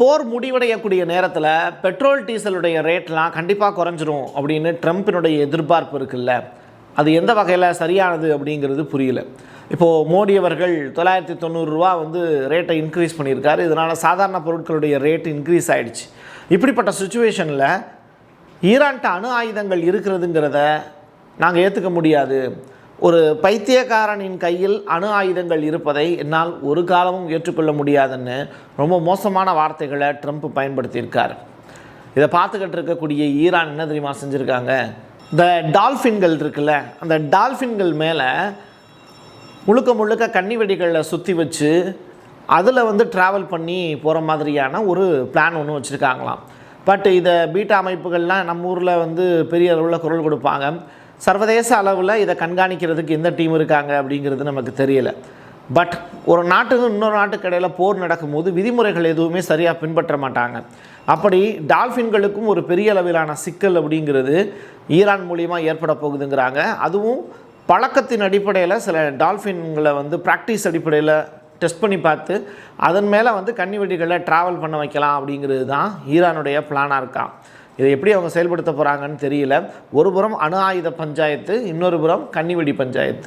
போர் முடிவடையக்கூடிய நேரத்தில் பெட்ரோல் டீசலுடைய ரேட்லாம் கண்டிப்பாக குறைஞ்சிரும் அப்படின்னு ட்ரம்ப்பினுடைய எதிர்பார்ப்பு இருக்குல்ல, அது எந்த வகையில் சரியானது அப்படிங்கிறது புரியல. இப்போது மோடி அவர்கள் 990 ரூபா ரேட்டை இன்க்ரீஸ் பண்ணியிருக்காரு. இதனால் சாதாரண பொருட்களுடைய ரேட் இன்க்ரீஸ் ஆகிடுச்சு. இப்படிப்பட்ட சுச்சுவேஷனில் ஈரான்ட்ட அணு ஆயுதங்கள் இருக்கிறதுங்கிறத நாங்கள் ஏற்றுக்க முடியாது. ஒரு பைத்தியக்காரனின் கையில் அணு ஆயுதங்கள் இருப்பதை என்னால் ஒரு காலமும் ஏற்றுக்கொள்ள முடியாதுன்னு ரொம்ப மோசமான வார்த்தைகளை ட்ரம்ப் பயன்படுத்தியிருக்கார். இதை பார்த்துக்கிட்டு இருக்கக்கூடிய ஈரான் என்ன தெரியுமா செஞ்சுருக்காங்க, இந்த டால்ஃபின்கள் இருக்குல்ல, அந்த டால்ஃபின்கள் மேலே முழுக்க முழுக்க கன்னி வெடிகளில் சுற்றி வச்சு அதில் ட்ராவல் பண்ணி போகிற மாதிரியான ஒரு பிளான் ஒன்று வச்சுருக்காங்களாம். பட் இதை பீட்டா அமைப்புகள்லாம் நம்ம ஊரில் பெரிய அளவில் குரல் கொடுப்பாங்க. சர்வதேச அளவில் இதை கண்காணிக்கிறதுக்கு எந்த டீம் இருக்காங்க அப்படிங்கிறது நமக்கு தெரியலை. பட் ஒரு நாட்டுக்கு இன்னொரு நாட்டுக்கு இடையில் போர் நடக்கும்போது விதிமுறைகள் எதுவுமே சரியாக பின்பற்ற மாட்டாங்க. அப்படி டால்ஃபின்களுக்கும் ஒரு பெரிய அளவிலான சிக்கல் அப்படிங்கிறது ஈரான் மூலியமாக ஏற்பட போகுதுங்கிறாங்க. அதுவும் பழக்கத்தின் அடிப்படையில் சில டால்ஃபின்களை ப்ராக்டிஸ் அடிப்படையில் டெஸ்ட் பண்ணி பார்த்து அதன் மேலே கன்னி வெடிகளை ட்ராவல் பண்ண வைக்கலாம் அப்படிங்கிறது தான் ஈரானுடைய பிளானாக இருக்கான். இதை எப்படி அவங்க செயல்படுத்த போகிறாங்கன்னு தெரியல. ஒரு புறம் அணு ஆயுத பஞ்சாயத்து, இன்னொரு புறம் கன்னிவெடி பஞ்சாயத்து.